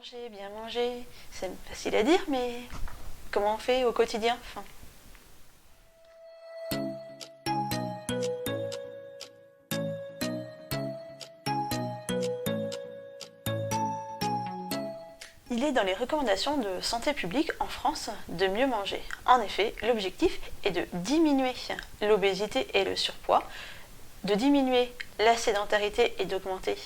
Bien manger, c'est facile à dire, mais comment on fait au quotidien Il est dans les recommandations de santé publique en France de mieux manger. En effet, l'objectif est de diminuer l'obésité et le surpoids, de diminuer la sédentarité et d'augmenter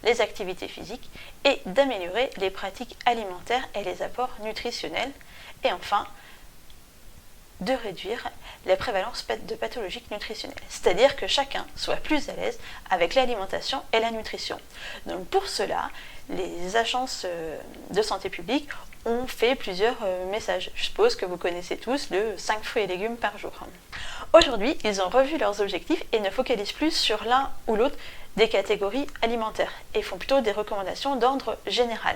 les activités physiques et d'améliorer les pratiques alimentaires et les apports nutritionnels et enfin de réduire la prévalence de pathologies nutritionnelles, c'est-à-dire que chacun soit plus à l'aise avec l'alimentation et la nutrition. Donc pour cela, les agences de santé publique ont fait plusieurs messages. Je suppose que vous connaissez tous le 5 fruits et légumes par jour. Aujourd'hui, ils ont revu leurs objectifs et ne focalisent plus sur l'un ou l'autre des catégories alimentaires et font plutôt des recommandations d'ordre général.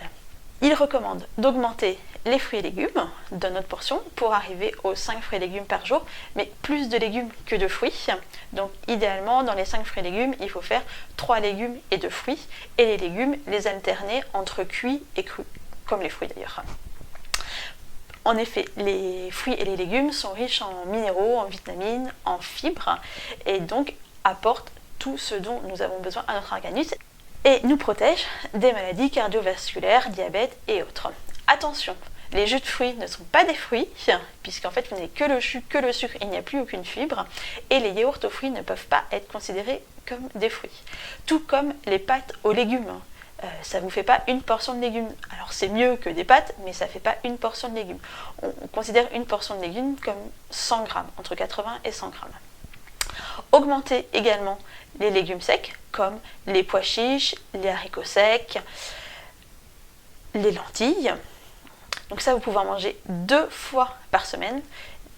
Ils recommandent d'augmenter les fruits et légumes dans notre portion pour arriver aux 5 fruits et légumes par jour, mais plus de légumes que de fruits. Donc idéalement, dans les 5 fruits et légumes, il faut faire 3 légumes et 2 fruits, et les légumes, les alterner entre cuits et crus, comme les fruits d'ailleurs. En effet, les fruits et les légumes sont riches en minéraux, en vitamines, en fibres, et donc apportent tout ce dont nous avons besoin à notre organisme et nous protègent des maladies cardiovasculaires, diabète et autres. Attention, les jus de fruits ne sont pas des fruits, puisqu'en fait vous n'avez que le jus, que le sucre, il n'y a plus aucune fibre, et les yaourts aux fruits ne peuvent pas être considérés comme des fruits. Tout comme les pâtes aux légumes. Ça ne vous fait pas une portion de légumes. Alors c'est mieux que des pâtes, mais ça ne fait pas une portion de légumes. On considère une portion de légumes comme 100 grammes, entre 80 et 100 grammes. Augmentez également les légumes secs, comme les pois chiches, les haricots secs, les lentilles. Donc ça, vous pouvez en manger 2 fois par semaine,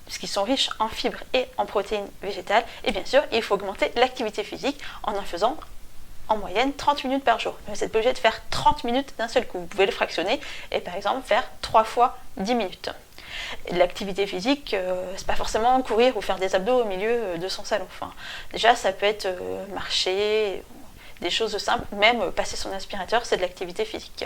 puisqu'ils sont riches en fibres et en protéines végétales. Et bien sûr, il faut augmenter l'activité physique en faisant en moyenne 30 minutes par jour. Mais vous n'êtes pas obligé de faire 30 minutes d'un seul coup. Vous pouvez le fractionner et par exemple faire 3 fois 10 minutes. L'activité physique, c'est pas forcément courir ou faire des abdos au milieu de son salon. Enfin, déjà, ça peut être marcher, des choses simples, même passer son aspirateur, c'est de l'activité physique.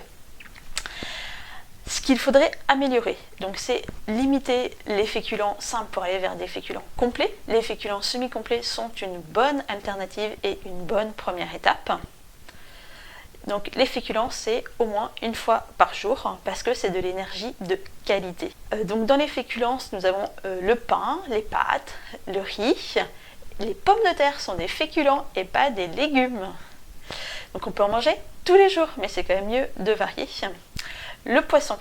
Ce qu'il faudrait améliorer, donc c'est limiter les féculents simples pour aller vers des féculents complets. Les féculents semi-complets sont une bonne alternative et une bonne première étape. Donc les féculents, c'est au moins une fois par jour parce que c'est de l'énergie de qualité. Donc dans les féculents, nous avons le pain, les pâtes, le riz. Les pommes de terre sont des féculents et pas des légumes. Donc on peut en manger tous les jours, mais c'est quand même mieux de varier. Le poisson,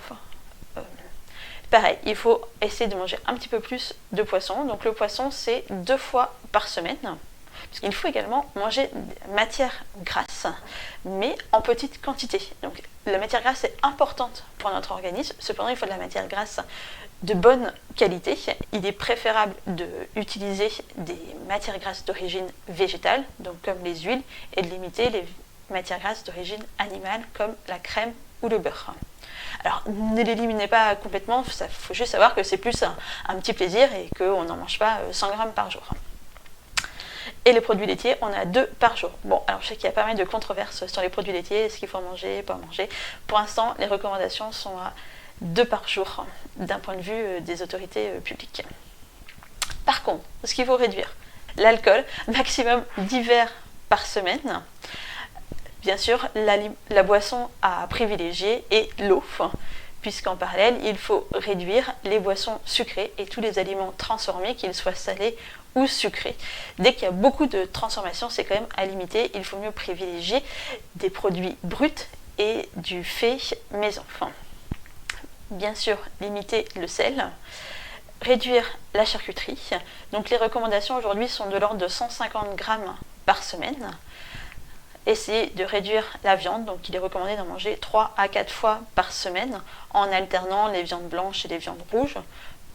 pareil, il faut essayer de manger un petit peu plus de poisson. Donc le poisson, c'est 2 fois par semaine. Parce qu'il faut également manger des matières grasses, mais en petite quantité. Donc la matière grasse est importante pour notre organisme, cependant il faut de la matière grasse de bonne qualité. Il est préférable d'utiliser des matières grasses d'origine végétale, donc comme les huiles, et de limiter les matières grasses d'origine animale, comme la crème ou le beurre. Alors ne l'éliminez pas complètement, il faut juste savoir que c'est plus un petit plaisir et qu'on n'en mange pas 100 grammes par jour. Et les produits laitiers, on a 2 par jour. Bon, alors je sais qu'il y a pas mal de controverses sur les produits laitiers, est-ce qu'il faut en manger, pas en manger. Pour l'instant, les recommandations sont à 2 par jour, d'un point de vue des autorités publiques. Par contre, ce qu'il faut réduire, l'alcool, maximum 10 verres par semaine. Bien sûr, la boisson à privilégier est l'eau, puisqu'en parallèle, il faut réduire les boissons sucrées et tous les aliments transformés, qu'ils soient salés ou sucrés. Dès qu'il y a beaucoup de transformations, c'est quand même à limiter. Il faut mieux privilégier des produits bruts et du fait maison. Bien sûr, limiter le sel, réduire la charcuterie. Donc les recommandations aujourd'hui sont de l'ordre de 150 grammes par semaine. Essayez de réduire la viande, donc il est recommandé d'en manger 3 à 4 fois par semaine en alternant les viandes blanches et les viandes rouges.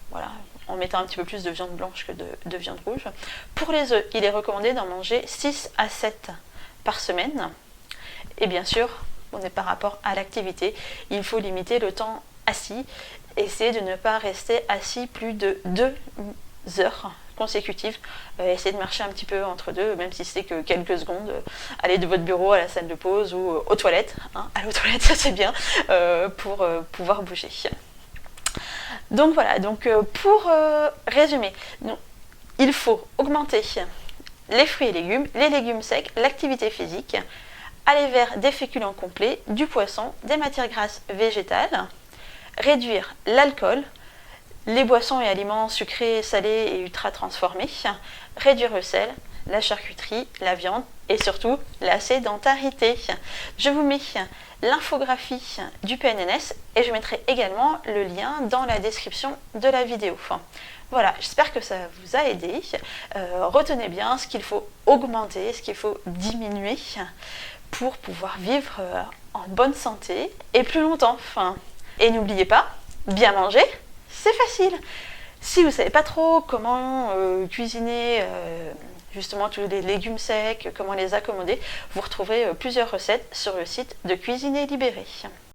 Voilà, en mettant un petit peu plus de viande blanche que de viande rouge. Pour les œufs, il est recommandé d'en manger 6 à 7 par semaine. Et bien sûr, on est par rapport à l'activité, il faut limiter le temps assis. Essayez de ne pas rester assis plus de 2 heures consécutives. Essayez de marcher un petit peu entre deux, même si c'est que quelques secondes. Allez de votre bureau à la salle de pause ou aux toilettes. Hein. Aller aux toilettes, ça c'est bien, pour pouvoir bouger. Donc voilà, pour résumer, il faut augmenter les fruits et légumes, les légumes secs, l'activité physique, aller vers des féculents complets, du poisson, des matières grasses végétales, réduire l'alcool, les boissons et aliments sucrés, salés et ultra transformés, réduire le sel, la charcuterie, la viande et surtout la sédentarité. Je vous mets l'infographie du PNNS et je mettrai également le lien dans la description de la vidéo. Voilà, j'espère que ça vous a aidé. Retenez bien ce qu'il faut augmenter, ce qu'il faut diminuer pour pouvoir vivre en bonne santé et plus longtemps. Et n'oubliez pas, bien manger, c'est facile. Si vous ne savez pas trop comment cuisiner justement tous les légumes secs, comment les accommoder, vous retrouverez plusieurs recettes sur le site de Cuisiner Libéré.